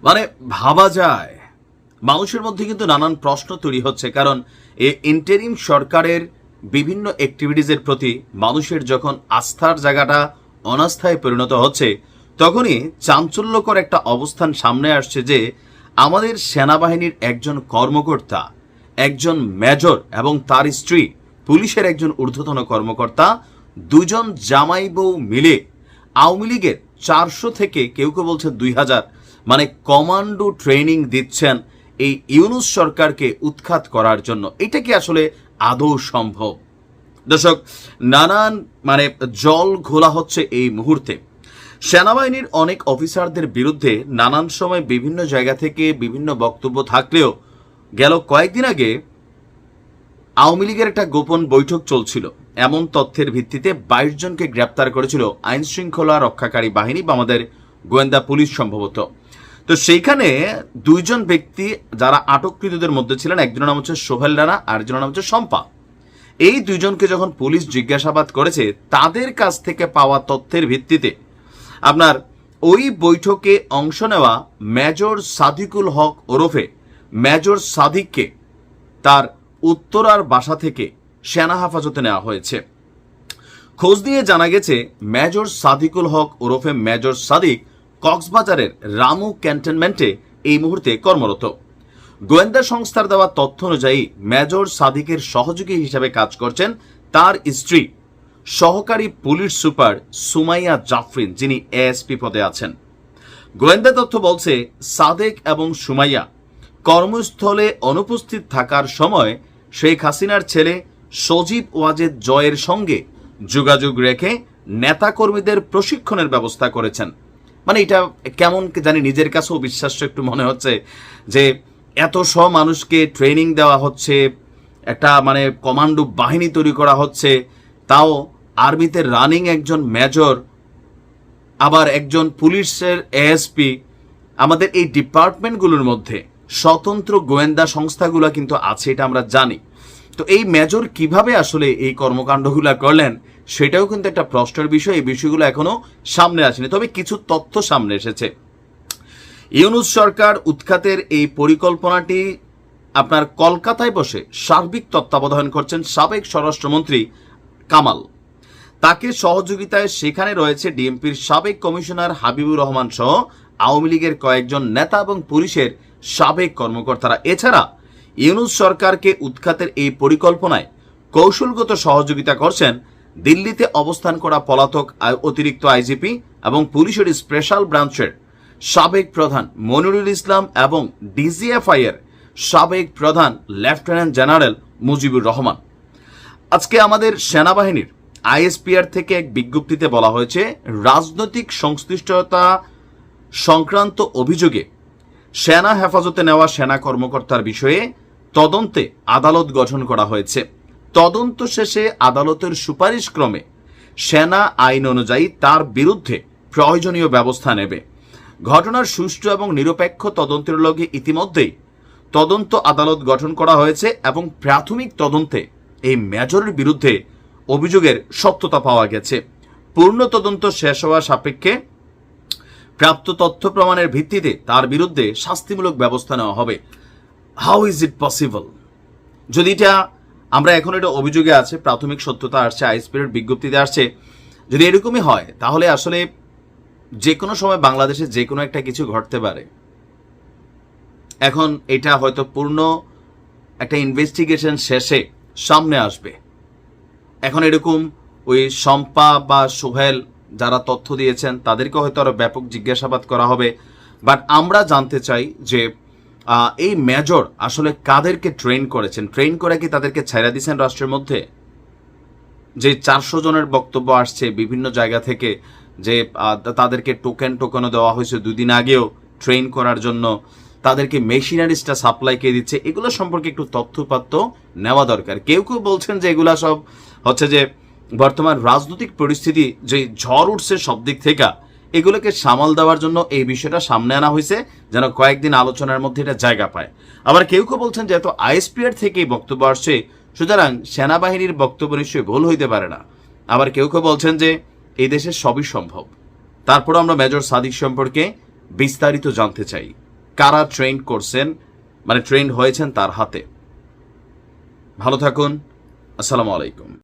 মানে ভাবা যায় মানুষের মধ্যে কিন্তু নানান প্রশ্ন তৈরি হচ্ছে, কারণ এই ইন্টারিম সরকারের বিভিন্ন অ্যাক্টিভিটিজের প্রতি মানুষের যখন আস্থার জায়গাটা অনাস্থায় পরিণত হচ্ছে, তখনই চাঞ্চল্যকর একটা অবস্থান সামনে আসছে যে আমাদের সেনাবাহিনীর একজন কর্মকর্তা, একজন মেজর এবং তার স্ত্রী পুলিশের একজন ঊর্ধ্বতন কর্মকর্তা, দুজন জামাই বউ মিলে আওয়ামী লীগের 400 থেকে কেউ কেউ বলছেন 2000 মানে কমান্ডো ট্রেনিং দিচ্ছেন এই ইউনূস সরকারকে উৎখাত করার জন্য। এটা কি আসলে আদৌ সম্ভব? দর্শক, নানান জল ঘোলা হচ্ছে এই মুহূর্তে। সেনাবাহিনীর অনেক অফিসারদের বিরুদ্ধে নানান সময় বিভিন্ন জায়গা থেকে বিভিন্ন বক্তব্য থাকলেও গেল কয়েকদিন আগে আওয়ামী লীগের একটা গোপন বৈঠক চলছিল, এমন তথ্যের ভিত্তিতে 22 জনকে গ্রেপ্তার করেছিল আইন শৃঙ্খলা রক্ষাকারী বাহিনী বা আমাদের গোয়েন্দা পুলিশ সম্ভবত। তো সেইখানে 2 জন ব্যক্তি যারা আটককৃতদের মধ্যে ছিলেন, একজনের নাম হচ্ছে সোহেল রানা আর একজনের নাম হচ্ছে শম্পা। এই 2 জনকে যখন পুলিশ জিজ্ঞাসাবাদ করেছে, তাদের কাছ থেকে পাওয়া তথ্যের ভিত্তিতে আপনার ওই বৈঠকে অংশ নেওয়া মেজর সাদিকুল হক ওরফে মেজর সাদিককে তার উত্তরার বাসা থেকে সেনা হেফাজতে নেওয়া হয়েছে। খোঁজ নিয়ে জানা গেছে মেজর সাদিকুল হক ওরফে মেজর সাদিক কক্সবাজারের রামু ক্যান্টনমেন্টে এই মুহূর্তে কর্মরত। গোয়েন্দা সংস্থার দেওয়া তথ্য অনুযায়ী মেজর সাদিকের সহযোগী হিসেবে কাজ করছেন তার স্ত্রী সহকারী পুলিশ সুপার সুমাইয়া জাফরিন, যিনি এএসপি পদে আছেন। গোয়েন্দা তথ্য বলছে সাদেক এবং সুমাইয়া কর্মস্থলে অনুপস্থিত থাকার সময় শেখ হাসিনার ছেলে সজীব ওয়াজেদ জয়ের সঙ্গে যোগাযোগ রেখে নেতাকর্মীদের প্রশিক্ষণের ব্যবস্থা করেছেন। এটা কেমন জানি নিজের কাছেও বিশ্বাস্য একটু মনে হচ্ছে যে এত সব মানুষকে ট্রেনিং দেওয়া হচ্ছে, একটা কমান্ডো বাহিনী তৈরি করা হচ্ছে, তাও আর্মিতে রানিং একজন মেজর, আবার একজন পুলিশের এএসপি। আমাদের এই ডিপার্টমেন্টগুলোর মধ্যে স্বতন্ত্র গোয়েন্দা সংস্থাগুলো কিন্তু আছে, এটা আমরা জানি। তো এই মেজর কিভাবে আসলে এই কর্মকাণ্ডগুলো করলেন সেটাও কিন্তু একটা প্রশ্নের বিষয়। এই বিষয়গুলো এখনো সামনে আসেনি, তবে কিছু তথ্য সামনে এসেছে। ইউনূস সরকার উৎখাতের এই পরিকল্পনাটি আপনার কলকাতায় বসে সার্বিক তত্ত্বাবধান করছেন সাবেক স্বরাষ্ট্রমন্ত্রী কামাল। তাকে সহযোগিতায় সেখানে রয়েছে ডিএমপির সাবেক কমিশনার হাবিবুর রহমান সহ আওয়ামী লীগের কয়েকজন নেতা এবং পুলিশের সাবেক কর্মকর্তারা। এছাড়া ইউনূস সরকারকে উৎখাতের এই পরিকল্পনায় কৌশলগত সহযোগিতা করছেন দিল্লিতে অবস্থান করা পলাতক অতিরিক্ত আইজিপি এবং পুলিশের স্পেশাল ব্রাঞ্চের সাবেক প্রধান মনিরুল ইসলাম এবং ডিজিএফআই এর সাবেক প্রধান লেফটেন্যান্ট জেনারেল মুজিবুর রহমান। আজকে আমাদের সেনাবাহিনীর আইএসপিআর থেকে এক বিজ্ঞপ্তিতে বলা হয়েছে, রাজনৈতিক সংশ্লিষ্টতা সংক্রান্ত অভিযোগে সেনা হেফাজতে নেওয়া সেনা কর্মকর্তার বিষয়ে তদন্তে আদালত গঠন করা হয়েছে। তদন্ত শেষে আদালতের সুপারিশ ক্রমে সেনা আইন অনুযায়ী তার বিরুদ্ধে প্রয়োজনীয় ব্যবস্থা নেবে। ঘটনার সুষ্ঠু এবং নিরপেক্ষ তদন্তের লগে ইতিমধ্যেই তদন্ত আদালত গঠন করা হয়েছে এবং প্রাথমিক তদন্তে এই মেজরের বিরুদ্ধে অভিযোগের সত্যতা পাওয়া গেছে। পূর্ণ তদন্ত শেষ হওয়া সাপেক্ষে প্রাপ্ত তথ্য প্রমাণের ভিত্তিতে তার বিরুদ্ধে শাস্তিমূলক ব্যবস্থা নেওয়া হবে। How is it possible? যদি এটা আমরা এখন এটা অভিযোগে আছে, প্রাথমিক সত্যতা আসছে, আইএসপির বিজ্ঞপ্তিতে আসছে, যদি এরকমই হয় তাহলে আসলে যে কোনো সময় বাংলাদেশে যে কোনো একটা কিছু ঘটতে পারে। এখন এটা হয়তো পূর্ণ একটা ইনভেস্টিগেশন শেষে সামনে আসবে। এখন এরকম ওই শম্পা বা সোহেল যারা তথ্য দিয়েছেন তাদেরকে হয়তো আরো ব্যাপক জিজ্ঞাসাবাদ করা হবে। বাট আমরা জানতে চাই যে এই মেজর আসলে কাদেরকে ট্রেন করেছেন, ট্রেন করে কি তাদেরকে ছাইরা দিয়েছেন রাষ্ট্রের মধ্যে? যে 400 জনের বক্তব্য আসছে বিভিন্ন জায়গা থেকে যে তাদেরকে টোকেনও দেওয়া হয়েছে 2 দিন আগেও ট্রেন করার জন্য, তাদেরকে মেশিনারিজটা সাপ্লাই কে দিচ্ছে, এগুলো সম্পর্কে একটু তথ্যপাত্য নেওয়া দরকার। কেউ কেউ বলছেন যে এগুলা সব হচ্ছে যে বর্তমান রাজনৈতিক পরিস্থিতি যে ঝড় উঠছে সব দিক থেকে, এগুলোকে সামাল দেওয়ার জন্য এই বিষয়টা সামনে আনা হয়েছে যেন কয়েকদিন আলোচনার মধ্যে এটা জায়গা পায়। আবার কেউ কেউ বলছেন যেহেতু আইএসপিআর থেকেই বক্তব্য আসছে সুতরাং সেনাবাহিনীর বক্তব্য নিশ্চয়ই ভুল হইতে পারে না। আবার কেউ কেউ বলছেন যে এই দেশে সবই সম্ভব। তারপর আমরা মেজর সাদিক সম্পর্কে বিস্তারিত জানতে চাই। কারা ট্রেন করছেন, মানে ট্রেন হয়েছেন তার হাতে। ভালো থাকুন। আসসালামু আলাইকুম।